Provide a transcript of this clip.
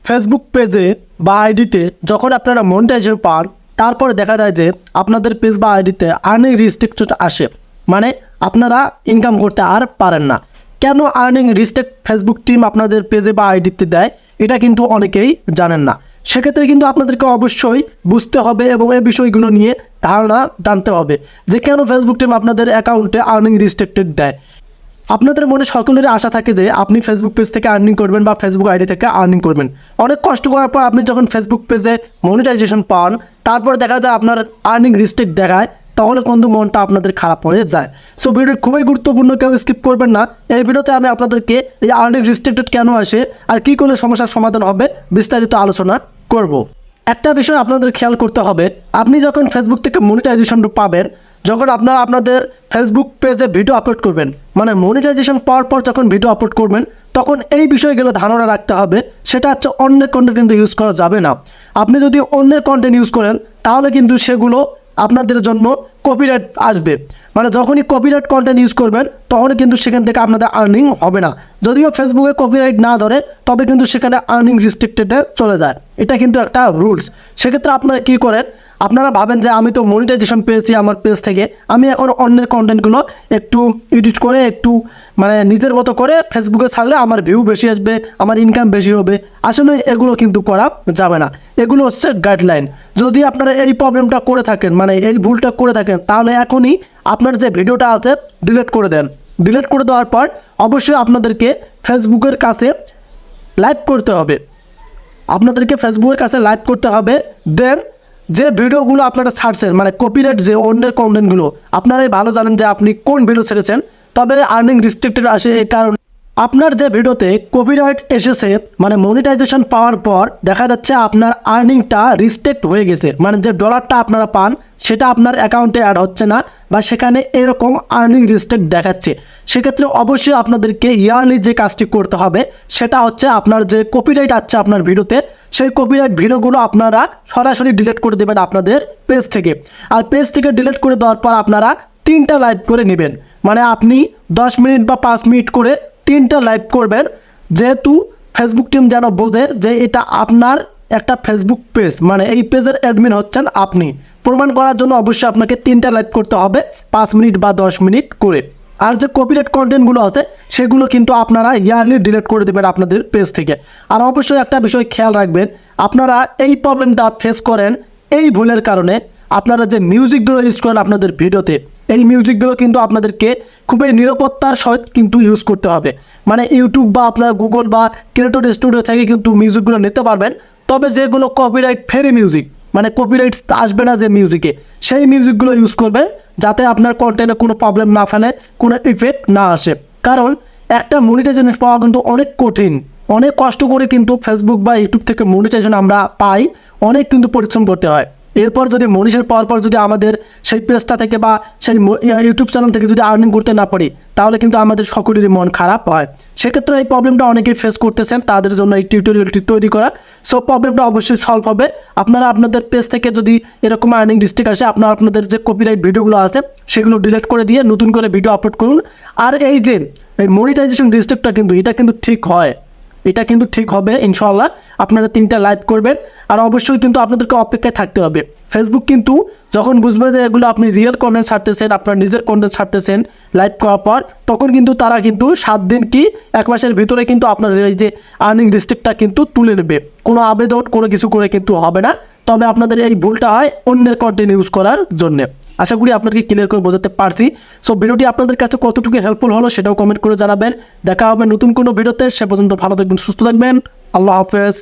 Facebook পেজে বা আইডিতে যখন আপনারা মনিটাইজেশন পান, তারপরে দেখা যায় যে আপনাদের পেজ বা আইডিতে আর্নিং রিস্ট্রিক্টেড আসে, মানে আপনারা ইনকাম করতে আর পারেন না। কেন আর্নিং রিস্ট্রিক্ট ফেসবুক টিম আপনাদের পেজে বা আইডিতে দেয়, এটা কিন্তু অনেকেই জানেন না। সেক্ষেত্রে কিন্তু আপনাদেরকে অবশ্যই বুঝতে হবে এবং এই বিষয়গুলো নিয়ে ধারণা জানতে হবে যে কেন ফেসবুক টিম আপনাদের অ্যাকাউন্টে আর্নিং রিস্ট্রিক্টেড দেয়। আপনাদের মনে সকলেরই আশা থাকে যে আপনি ফেসবুক পেজ থেকে আর্নিং করবেন বা ফেসবুক আইডি থেকে আর্নিং করবেন। অনেক কষ্ট করার পর আপনি যখন ফেসবুক পেজে মনিটাইজেশন পান, তারপরে দেখা যায় আপনার আর্নিং রিস্ট্রিক্ট দেখায়, তখন কিন্তু মনটা আপনাদের খারাপ হয়ে যায়। সো ভিডিও খুবই গুরুত্বপূর্ণ, কেউ স্কিপ করবেন না। এই ভিডিওতে আমি আপনাদেরকে এই আর্নিং রিস্ট্রিক্টেড কেন আসে আর কী করলে সমস্যার সমাধান হবে বিস্তারিত আলোচনা করব। একটা বিষয় আপনাদের খেয়াল করতে হবে, আপনি যখন ফেসবুক থেকে মনিটাইজেশন পাবেন, যখন আপনারা আপনাদের ফেসবুক পেজে ভিডিও আপলোড করবেন, মানে মনিটাইজেশন পাওয়ার পর যখন ভিডিও আপলোড করবেন, তখন এই বিষয়গুলো ধারণা রাখতে হবে। সেটা হচ্ছে অন্যের কন্টেন্ট কিন্তু ইউজ করা যাবে না। আপনি যদি অন্যের কন্টেন্ট ইউজ করেন, তাহলে কিন্তু সেগুলো আপনাদের জন্য কপিরাইট আসবে। মানে যখনই কপিরাইট কন্টেন্ট ইউজ করবেন, তখনই কিন্তু সেখান থেকে আপনাদের আর্নিং হবে না। যদিও ফেসবুকে কপিরাইট না ধরে, তবে কিন্তু সেখানে আর্নিং রিস্ট্রিক্টেডে চলে যায়। এটা কিন্তু একটা রুলস। সেক্ষেত্রে আপনারা কী করেন, আপনারা ভাবেন যে আমি তো মনিটাইজেশন পেয়েছি আমার পেজ থেকে, আমি এখন অন্যের কন্টেন্টগুলো একটু এডিট করে একটু মানে নিজের মতো করে ফেসবুকে ছাড়লে আমার ভিউ বেশি আসবে, আমার ইনকাম বেশি হবে। আসলে এগুলো কিন্তু করা যাবে না। এগুলো হচ্ছে গাইডলাইন। যদি আপনারা এই প্রবলেমটা করে থাকেন, মানে এই ভুলটা করে থাকেন, তাহলে এখনই আপনার যে ভিডিওটা আছে ডিলিট করে দেন। ডিলিট করে দেওয়ার পর অবশ্যই আপনাদেরকে ফেসবুকের কাছে লাইভ করতে হবে। আপনাদেরকে ফেসবুকের কাছে লাইভ করতে হবে। দেন যে ভিডিওগুলো আপনারা ছাড়ছেন, মানে কপিরাইট যে অন্যের কন্টেন্টগুলো, আপনারাই ভালো জানেন যে আপনি কোন ভিডিও ছেড়েছেন। তবে আর্নিং রিস্ট্রিক্টেড আসে এই কারণে আপনার যে ভিডিওতে কপিরাইট এসেছে, মানে মনিটাইজেশন পাওয়ার পর দেখা যাচ্ছে আপনার আর্নিংটা রিস্ট্রিক্ট হয়ে গেছে, মানে যে ডলারটা আপনারা পান সেটা আপনার অ্যাকাউন্টে অ্যাড হচ্ছে না, বা সেখানে এরকম আর্নিং রিস্ট্রিক্ট দেখাচ্ছে। সেক্ষেত্রে অবশ্যই আপনাদেরকে ইয়ারলি যে কাজটি করতে হবে, সেটা হচ্ছে আপনার যে কপিরাইট আছে আপনার ভিডিওতে, সেই কপিরাইট ভিডিওগুলো আপনারা সরাসরি ডিলিট করে দেবেন আপনাদের পেজ থেকে। আর পেজ থেকে ডিলিট করে দেওয়ার পর আপনারা 3টা লাইভ করে নেবেন। মানে আপনি 10 মিনিট বা 5 মিনিট করে 3টা লাইভ করবেন, যেহেতু ফেসবুক টিম যেন বোঝে যে এটা আপনার একটা ফেসবুক পেজ, মানে এই পেজের অ্যাডমিন হচ্ছেন আপনি। প্রমাণ করার জন্য অবশ্যই আপনাকে 3টা লাইভ করতে হবে 5 মিনিট বা 10 মিনিট করে। আর যে কপিরাইট কন্টেন্টগুলো আছে সেগুলো কিন্তু আপনারা ইয়ারলি ডিলিট করে দেবেন আপনাদের পেজ থেকে। আর অবশ্যই একটা বিষয় খেয়াল রাখবেন, আপনারা এই প্রবলেমটা ফেস করেন এই ভুলের কারণে। আপনারা যে মিউজিকগুলো ইউজ করেন আপনাদের ভিডিওতে, এই মিউজিকগুলো কিন্তু আপনাদেরকে খুবই নিরাপত্তার সহিত কিন্তু ইউজ করতে হবে। মানে ইউটিউব বা আপনার গুগল বা ক্রিয়েটর স্টুডিও থেকে কিন্তু মিউজিকগুলো নিতে পারবেন। তবে যেগুলো কপিরাইট ফ্রি মিউজিক, মানে কপিরাইট আসবে না যে মিউজিকে, সেই মিউজিকগুলো ইউজ করবেন, যাতে আপনার কন্টেন্টে কোনো প্রবলেম না ফেলে, কোনো ইফেক্ট না আসে। কারণ একটা মনিটাইজেশন পাওয়া কিন্তু অনেক কঠিন, অনেক কষ্ট করে কিন্তু ফেসবুক বা ইউটিউব থেকে মনিটাইজেশন আমরা পাই, অনেক কিন্তু পরিশ্রম করতে হয়। এরপর যদি মনিটাইজেশন পাওয়ার পর যদি আমাদের সেই পেজটা থেকে বা সেই ইউটিউব চ্যানেল থেকে যদি আর্নিং করতে না পারি, তাহলে কিন্তু আমাদের সকলেরই মন খারাপ হয়। সেক্ষেত্রে এই প্রবলেমটা অনেকেই ফেস করতেছেন, তাদের জন্য এই টিউটোরিয়ালটি তৈরি করা। সো প্রবলেমটা অবশ্যই সলভ হবে। আপনারা আপনাদের পেজ থেকে যদি এরকম আর্নিং রিস্ট্রিক্ট আসে, আপনারা আপনাদের যে কপিরাইট ভিডিওগুলো আছে সেগুলো ডিলিট করে দিয়ে নতুন করে ভিডিও আপলোড করুন। আর এই যে এই মনিটাইজেশন রিস্ট্রিক্টটা কিন্তু এটা কিন্তু ঠিক হয়, এটা কিন্তু ঠিক হবে ইনশাআল্লাহ। আপনারা 3টা লাইভ করবেন। আর অবশ্যই কিন্তু আপনাদেরকে অপেক্ষায় থাকতে হবে। ফেসবুক কিন্তু যখন বুঝবে যে এগুলো আপনি রিয়েল কন্টেন্ট ছাড়তেছেন, আপনার নিজের কন্টেন্ট ছাড়তেছেন লাইভ করার পর, তখন কিন্তু তারা কিন্তু 7 দিন কি 1 মাসের ভিতরে কিন্তু আপনার এই যে আর্নিং রিস্ট্রিক্টটা কিন্তু তুলে নেবে। কোনো আবেদন কোনো কিছু করে কিন্তু হবে না। তবে আপনাদের এই ভুলটা হয় অন্যের কন্টেন্ট ইউজ করার জন্য। আশা করি আপনাদেরকে ক্লিয়ার করে বোঝাতে পারছি। সো ভিডিওটি আপনাদের কাছে কতটুকু হেল্পফুল হলো সেটাও কমেন্ট করে জানাবেন। দেখা হবে নতুন কোনো ভিডিওতে। সে পর্যন্ত ভালো থাকবেন, সুস্থ থাকবেন। আল্লাহ হাফেজ।